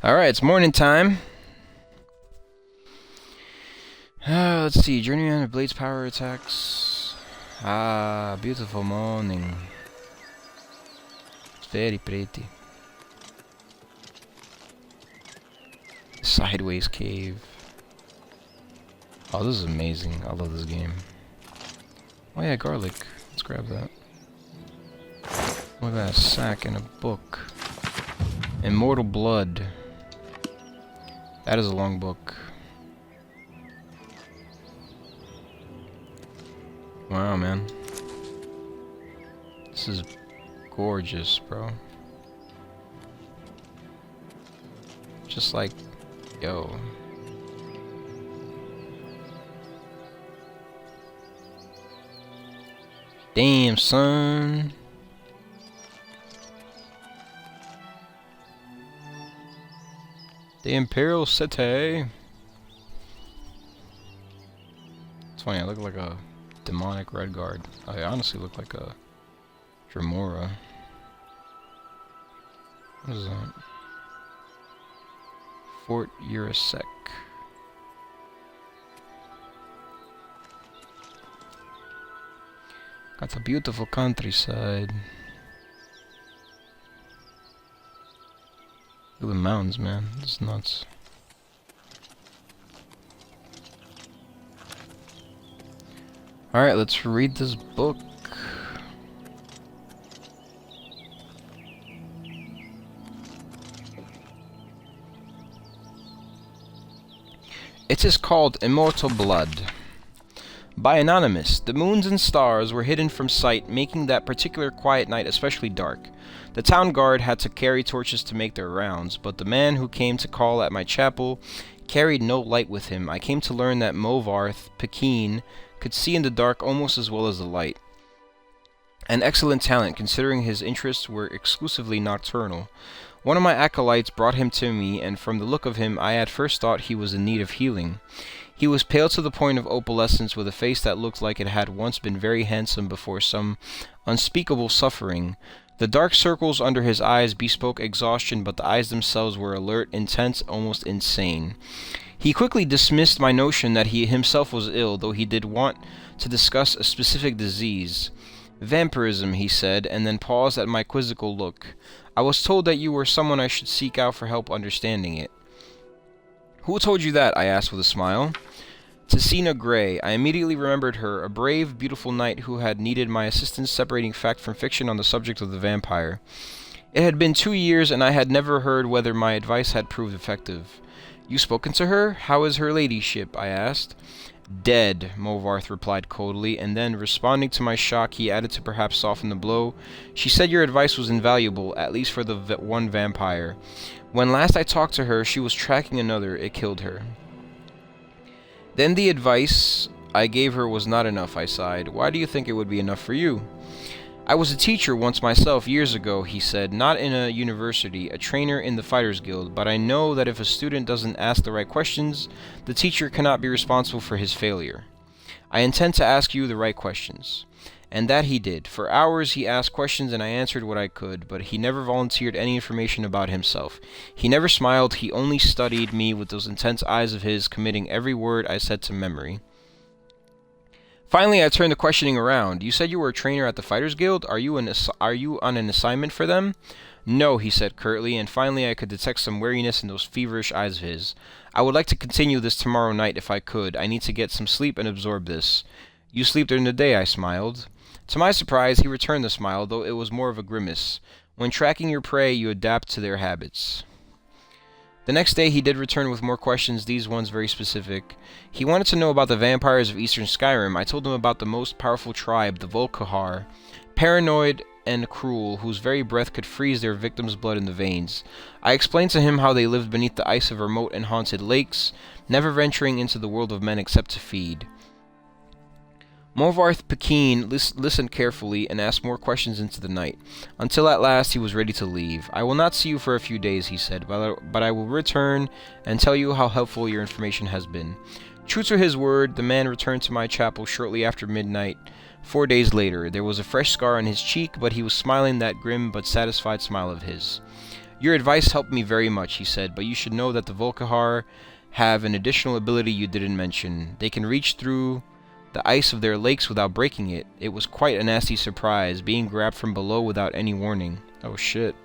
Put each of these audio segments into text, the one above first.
Alright, it's morning time. Let's see. Journey on the Blade's power attacks. Ah, beautiful morning. It's very pretty. Sideways cave. Oh, this is amazing. I love this game. Oh yeah, garlic. Let's grab that. Look at that, a sack and a book. Immortal blood. That is a long book. Wow, man. This is gorgeous, bro. Just like, yo. Damn, son. The Imperial City. It's funny, I look like a demonic red guard. I honestly look like a Dramora. What is that? Fort Uriel Septim. Got a beautiful countryside. Look at the mountains, man. This is nuts. Alright, let's read this book. It is called Immortal Blood. By Anonymous, the moons and stars were hidden from sight, making that particular quiet night especially dark. The town guard had to carry torches to make their rounds, but the man who came to call at my chapel carried no light with him. I came to learn that Movarth Pekin could see in the dark almost as well as the light. An excellent talent, considering his interests were exclusively nocturnal. One of my acolytes brought him to me, and from the look of him, I at first thought he was in need of healing. He was pale to the point of opalescence, with a face that looked like it had once been very handsome before some unspeakable suffering. The dark circles under his eyes bespoke exhaustion, but the eyes themselves were alert, intense, almost insane. He quickly dismissed my notion that he himself was ill, though he did want to discuss a specific disease. Vampirism, he said, and then paused at my quizzical look. I was told that you were someone I should seek out for help understanding it. Who told you that? I asked with a smile. Tessina Gray. I immediately remembered her, a brave, beautiful knight who had needed my assistance separating fact from fiction on the subject of the vampire. It had been 2 years, and I had never heard whether my advice had proved effective. You spoken to her? How is her ladyship? I asked. Dead, Movarth replied coldly, and then, responding to my shock, he added to perhaps soften the blow. She said your advice was invaluable, at least for the one vampire. When last I talked to her, she was tracking another. It killed her. Then the advice I gave her was not enough, I sighed. Why do you think it would be enough for you? I was a teacher once myself, years ago, he said, not in a university, a trainer in the Fighters Guild, but I know that if a student doesn't ask the right questions, the teacher cannot be responsible for his failure. I intend to ask you the right questions. And that he did. For hours he asked questions and I answered what I could, but he never volunteered any information about himself. He never smiled, he only studied me with those intense eyes of his, committing every word I said to memory. Finally, I turned the questioning around. You said you were a trainer at the Fighters Guild? Are you on an assignment for them? No, he said curtly, and finally I could detect some weariness in those feverish eyes of his. I would like to continue this tomorrow night if I could. I need to get some sleep and absorb this. You sleep during the day, I smiled. To my surprise, he returned the smile, though it was more of a grimace. When tracking your prey, you adapt to their habits. The next day he did return with more questions, these ones very specific. He wanted to know about the vampires of Eastern Skyrim. I told him about the most powerful tribe, the Volkihar, paranoid and cruel, whose very breath could freeze their victims' blood in the veins. I explained to him how they lived beneath the ice of remote and haunted lakes, never venturing into the world of men except to feed. Movarth Pekin listened carefully and asked more questions into the night, until at last he was ready to leave. I will not see you for a few days, he said, but I will return and tell you how helpful your information has been. True to his word, the man returned to my chapel shortly after midnight. 4 days later, there was a fresh scar on his cheek, but he was smiling that grim but satisfied smile of his. Your advice helped me very much, he said, but you should know that the Volkihar have an additional ability you didn't mention. They can reach through the ice of their lakes without breaking it. It was quite a nasty surprise, being grabbed from below without any warning. Oh shit.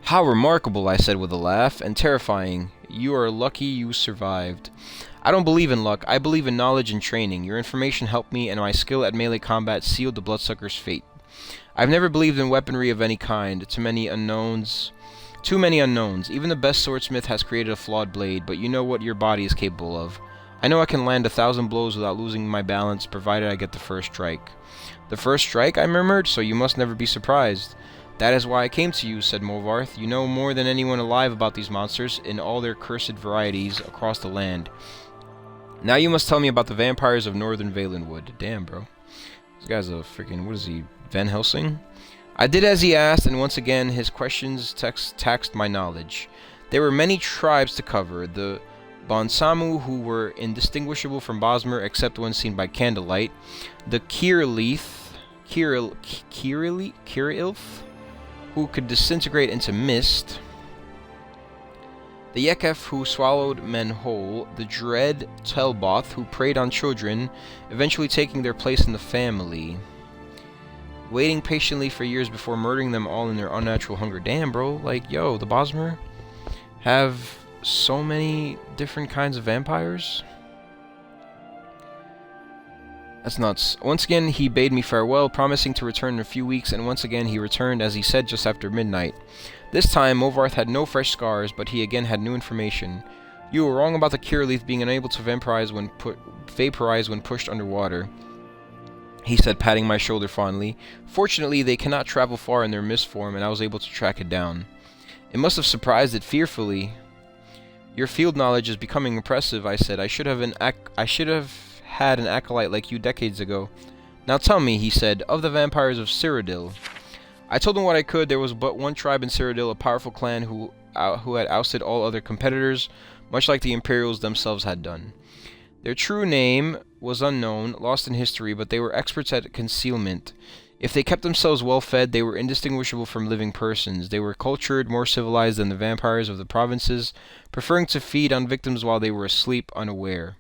How remarkable, I said with a laugh, and terrifying. You are lucky you survived. I don't believe in luck, I believe in knowledge and training. Your information helped me, and my skill at melee combat sealed the Bloodsucker's fate. I've never believed in weaponry of any kind. Too many unknowns. Even the best swordsmith has created a flawed blade, but you know what your body is capable of. I know I can land 1,000 blows without losing my balance, provided I get the first strike. The first strike, I murmured, so you must never be surprised. That is why I came to you, said Movarth. You know more than anyone alive about these monsters, in all their cursed varieties across the land. Now you must tell me about the vampires of Northern Valenwood. Damn, bro. This guy's a freaking, what is he, Van Helsing? I did as he asked, and once again his questions taxed my knowledge. There were many tribes to cover. The Bonsamu, who were indistinguishable from Bosmer except when seen by candlelight. The Kirilith, who could disintegrate into mist. The Yekef, who swallowed men whole. The dread Telboth, who preyed on children, eventually taking their place in the family. Waiting patiently for years before murdering them all in their unnatural hunger. Damn, bro. Like, yo, the Bosmer have so many different kinds of vampires. That's nuts. Once again, he bade me farewell, promising to return in a few weeks, and once again he returned, as he said, just after midnight. This time, Movarth had no fresh scars, but he again had new information. You were wrong about the Kirillith being unable to vaporize when pushed underwater, he said, patting my shoulder fondly. Fortunately, they cannot travel far in their mist form, and I was able to track it down. It must have surprised it fearfully. Your field knowledge is becoming impressive, I said. I should have had an acolyte like you decades ago. Now tell me, he said, of the vampires of Cyrodiil. I told him what I could. There was but one tribe in Cyrodiil, a powerful clan who had ousted all other competitors, much like the Imperials themselves had done. Their true name was unknown, lost in history, but they were experts at concealment. If they kept themselves well-fed, they were indistinguishable from living persons. They were cultured, more civilized than the vampires of the provinces, preferring to feed on victims while they were asleep, unaware.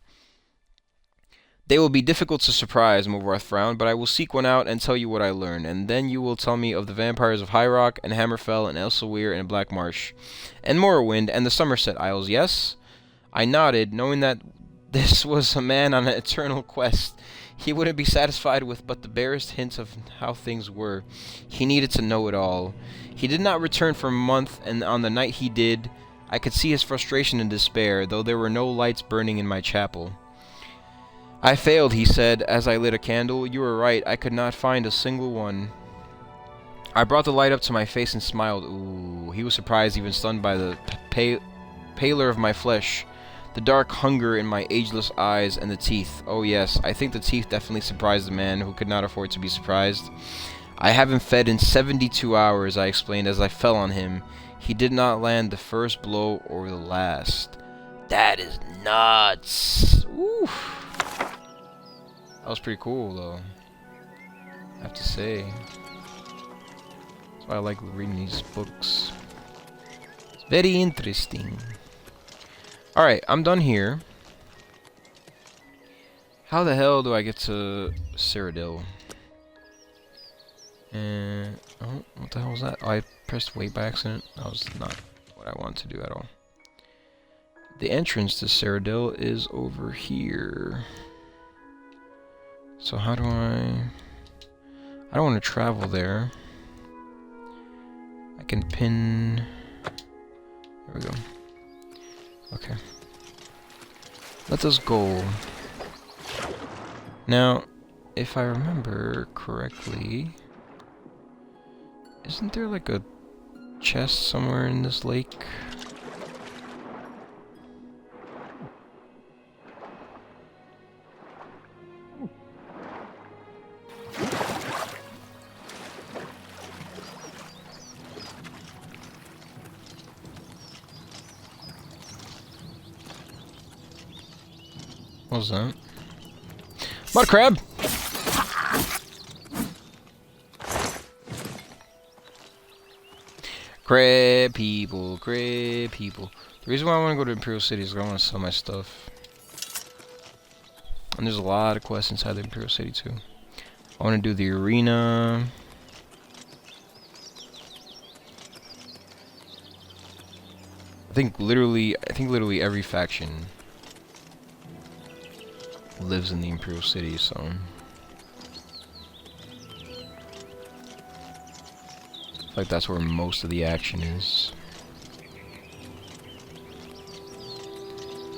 They will be difficult to surprise, Movarth frowned, but I will seek one out and tell you what I learn, and then you will tell me of the vampires of High Rock, and Hammerfell, and Elseweir, and Black Marsh, and Morrowind, and the Somerset Isles, yes? I nodded, knowing that this was a man on an eternal quest. He wouldn't be satisfied with but the barest hint of how things were. He needed to know it all. He did not return for a month, and on the night he did, I could see his frustration and despair, though there were no lights burning in my chapel. I failed, he said, as I lit a candle. You were right, I could not find a single one. I brought the light up to my face and smiled. Ooh, he was surprised, even stunned by the pallor of my flesh, the dark hunger in my ageless eyes, and the teeth. Oh yes, I think the teeth definitely surprised the man who could not afford to be surprised. I haven't fed in 72 hours, I explained as I fell on him. He did not land the first blow or the last. That is nuts. Oof. That was pretty cool, though, I have to say. That's why I like reading these books. It's very interesting. Alright, I'm done here. How the hell do I get to Cyrodiil? And oh, what the hell was that? Oh, I pressed wait by accident. That was not what I wanted to do at all. The entrance to Cyrodiil is over here. So how do I don't want to travel there. I can pin. There we go. Okay. Let us go. Now, if I remember correctly, isn't there like a chest somewhere in this lake? What was that? Mud crab! Crab people, crab people. The reason why I want to go to Imperial City is because I want to sell my stuff. And there's a lot of quests inside the Imperial City too. I want to do the arena. I think literally every faction lives in the Imperial City, so like that's where most of the action is.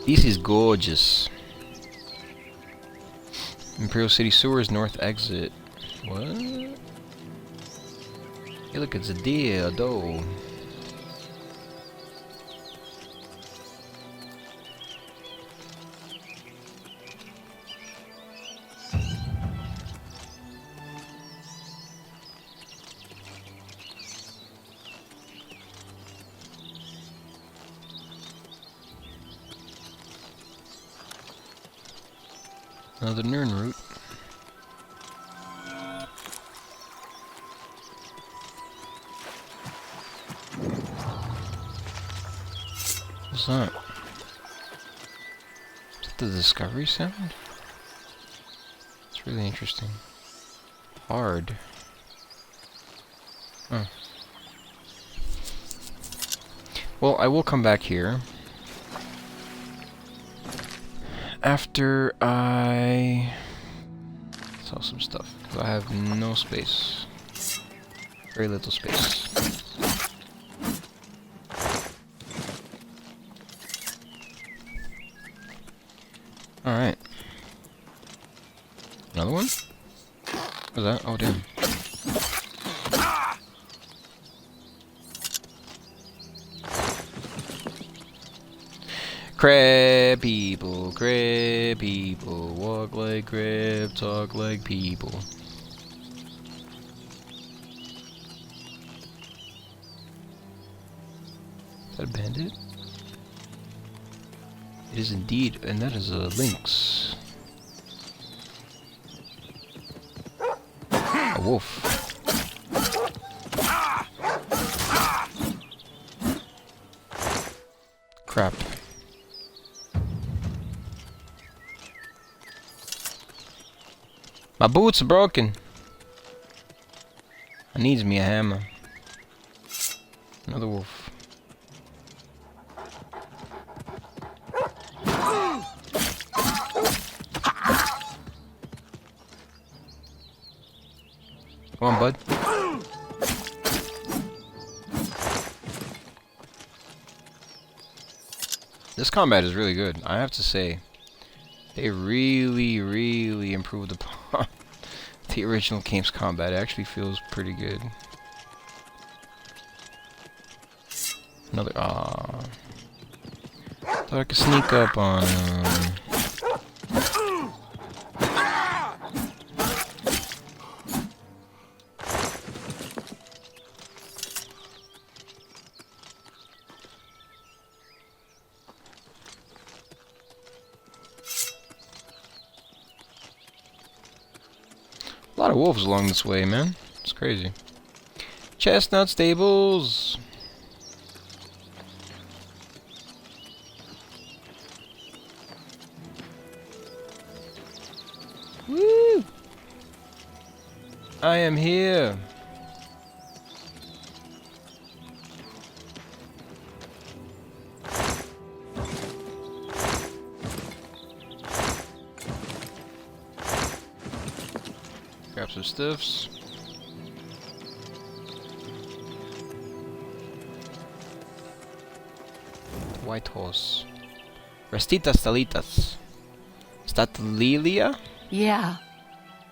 This is gorgeous. Imperial City sewers, north exit. What? Hey, look, it's a deer, though. Another Nirnroot. What's that? Is that the discovery sound? It's really interesting. Hard. Oh. Well, I will come back here after I sell some stuff, because I have no space. Very little space. Alright. Another one? What's that? Oh, damn. Crab people, walk like crab, talk like people. Is that a bandit? It is indeed, and that is a lynx. A wolf. Crap. My boots are broken. I needs me a hammer. Another wolf. Come on, bud. This combat is really good, I have to say. They really improved upon the original game's combat. It actually feels pretty good. Another thought I could sneak up on a lot of wolves along this way, man. It's crazy. Chestnut stables. Woo! I am here. Grab some stiffs. White horse. Restita Stalitas. Statlilia? Yeah.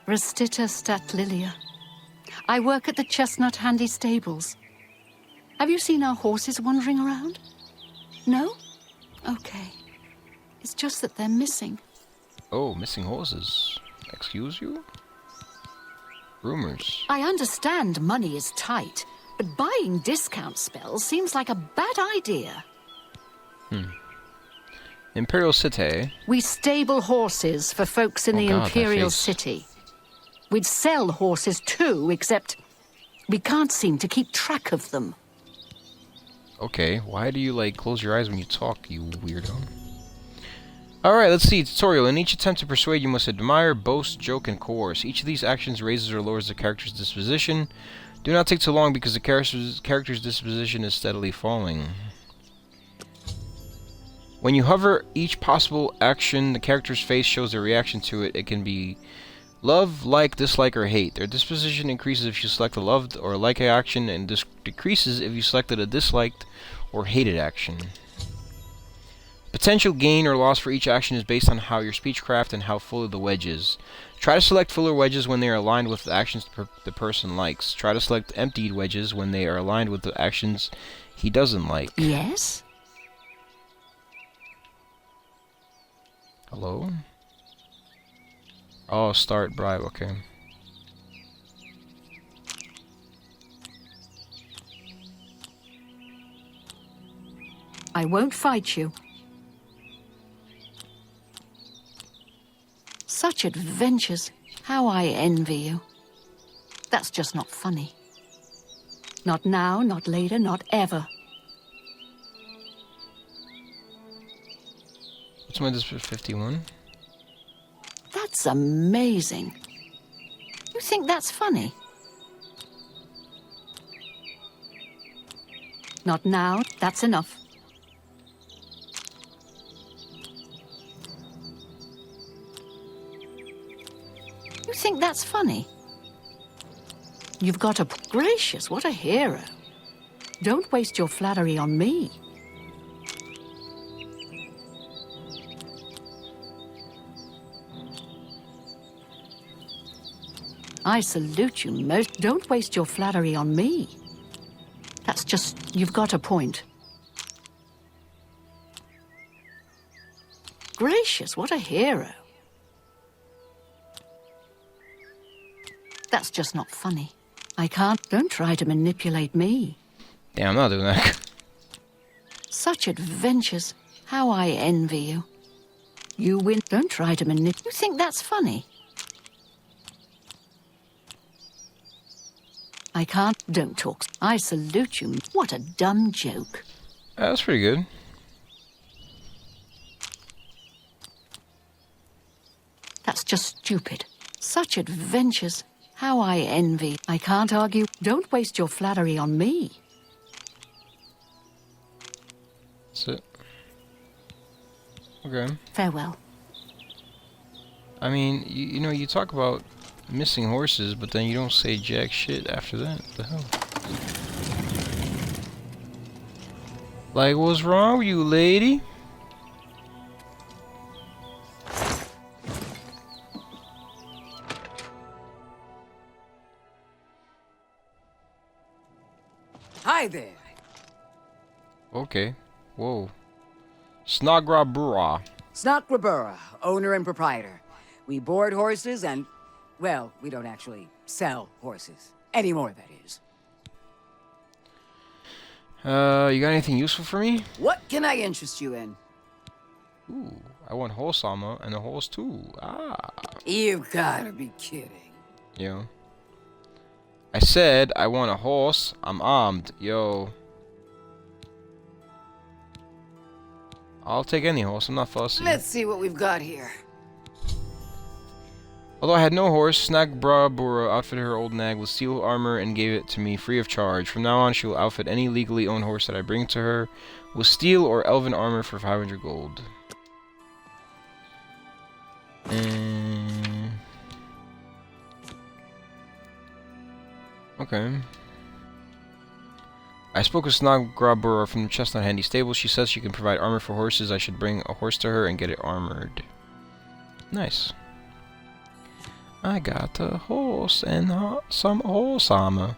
Restita Statlilia. I work at the Chestnut handy stables. Have you seen our horses wandering around? No? Okay. It's just that they're missing. Oh, missing horses. Excuse you? Rumors. I understand money is tight, but buying discount spells seems like a bad idea. Imperial City. We stable horses for folks in the Imperial City. We'd sell horses too, except we can't seem to keep track of them. Okay, why do you, like, close your eyes when you talk, you weirdo? Alright, let's see. Tutorial. In each attempt to persuade, you must admire, boast, joke, and coerce. Each of these actions raises or lowers the character's disposition. Do not take too long because the character's disposition is steadily falling. When you hover each possible action, the character's face shows their reaction to it. It can be love, like, dislike, or hate. Their disposition increases if you select a loved or like action, and decreases if you selected a disliked or hated action. Potential gain or loss for each action is based on how your speechcraft and how full the wedge is. Try to select fuller wedges when they are aligned with the actions the person likes. Try to select emptied wedges when they are aligned with the actions he doesn't like. Yes? Hello? Oh, start bribe, okay. I won't fight you. Such adventures. How I envy you. That's just not funny. Not now, not later, not ever. What's my disposition? 51? That's amazing. You think that's funny? Not now, that's enough. You think that's funny? You've got a... Gracious, what a hero. Don't waste your flattery on me. I salute you most. Don't waste your flattery on me. That's just... You've got a point. Gracious, what a hero. That's just not funny. I can't... Don't try to manipulate me. Yeah, I'm not doing that. Such adventures. How I envy you. You win. Don't try to manipulate. You think that's funny? I can't... Don't talk. I salute you. What a dumb joke. That's pretty good. That's just stupid. Such adventures. How I envy. I can't argue. Don't waste your flattery on me. That's it. Okay. Farewell. I mean, you know, you talk about missing horses, but then you don't say jack shit after that. What the hell? Like, what's wrong with you, lady? Hi there. Okay. Whoa. Snak gra-Bura. Snak gra-Bura, owner and proprietor. We board horses and, well, we don't actually sell horses. Anymore, that is. You got anything useful for me? What can I interest you in? Ooh, I want horse armor and a horse too. Ah. You've gotta be kidding. Yo. I said I want a horse. I'm armed. Yo. I'll take any horse. I'm not fussy. Let's see what we've got here. Although I had no horse, Snak gra-Bura outfitted her old nag with steel armor and gave it to me free of charge. From now on, she will outfit any legally owned horse that I bring to her with steel or elven armor for 500 gold. Okay. I spoke with Snak gra-Bura from the Chestnut Handy Stable. She says she can provide armor for horses. I should bring a horse to her and get it armored. Nice. I got a horse and some horse armor.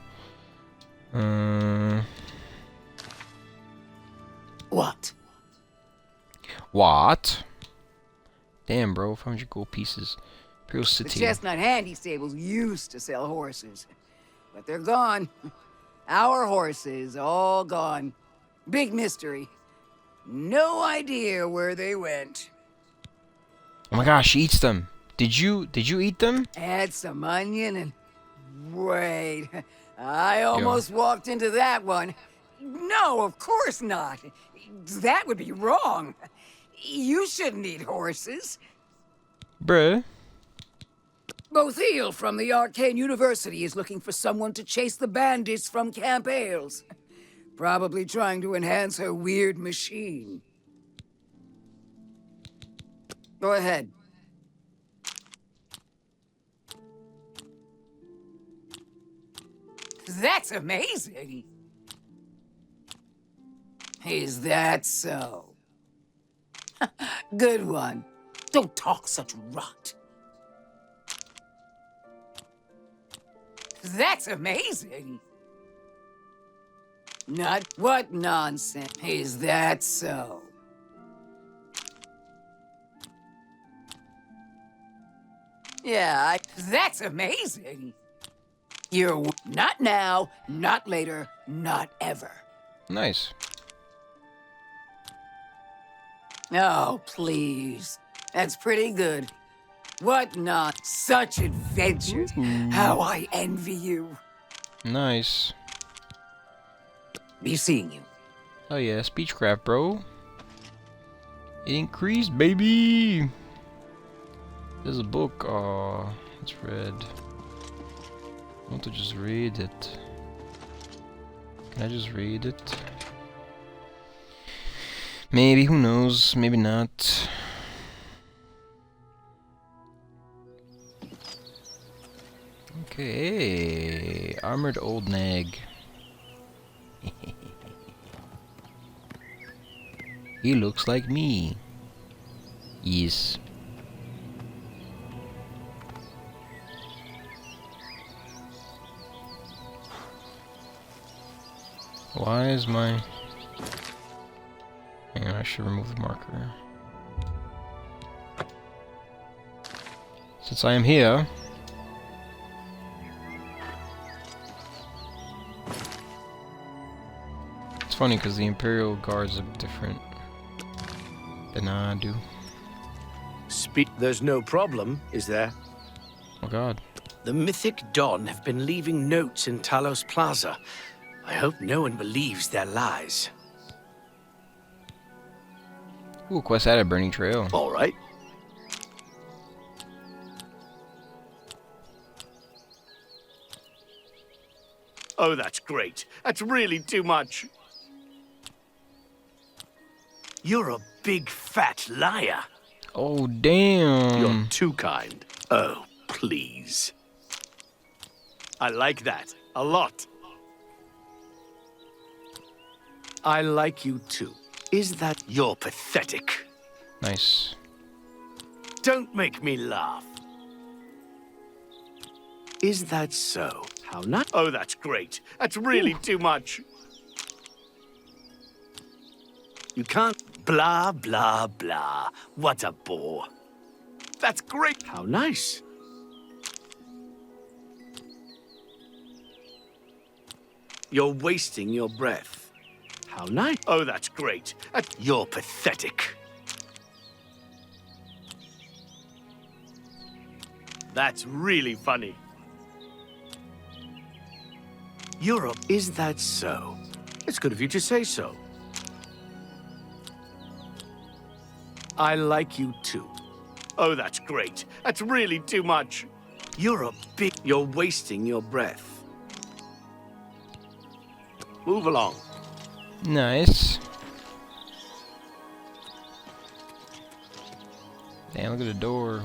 What? What? Damn, bro. 500 gold pieces. Imperial The City. Chestnut Handy Stables used to sell horses, but they're gone. Our horses, all gone. Big mystery. No idea where they went. Oh my gosh, she eats them. Did you eat them? Add some onion and... Wait. I almost walked into that one. No, of course not. That would be wrong. You shouldn't eat horses. Bruh. Bothiel from the Arcane University is looking for someone to chase the bandits from Camp Ailes. Probably trying to enhance her weird machine. Go ahead. That's amazing. Is that so? Good one. Don't talk such rot. That's amazing. Not what nonsense. Is that so? Yeah, that's amazing. You're not now, not later, not ever. Nice. Oh, please. That's pretty good. What not? Such adventures. How I envy you. Nice. Be seeing you. Oh yeah, speechcraft, bro. It increased, baby. There's a book. Oh, it's read. I want to just read it. Can I just read it? Maybe, who knows? Maybe not. Okay, armored old nag. He looks like me. Yes. Why is my... Hang on, I should remove the marker. Since I am here... It's funny because the Imperial guards look different than I do. There's no problem, is there? Oh god. The Mythic Dawn have been leaving notes in Talos Plaza. I hope no one believes their lies. Ooh, quest added, Burning Trail. All right. Oh, that's great. That's really too much. You're a big fat liar. Oh, damn. You're too kind. Oh, please. I like that a lot. I like you too. Is that... You're pathetic. Nice. Don't make me laugh. Is that so? How not? Oh, that's great. That's really too much. You can't... Blah, blah, blah. What a bore. That's great. How nice. You're wasting your breath. How nice. Oh, that's great. You're pathetic. That's really funny. Europe, is that so? It's good of you to say so. I like you too. Oh, that's great. That's really too much. You're a big... You're wasting your breath. Move along. Nice. Damn, look at the door.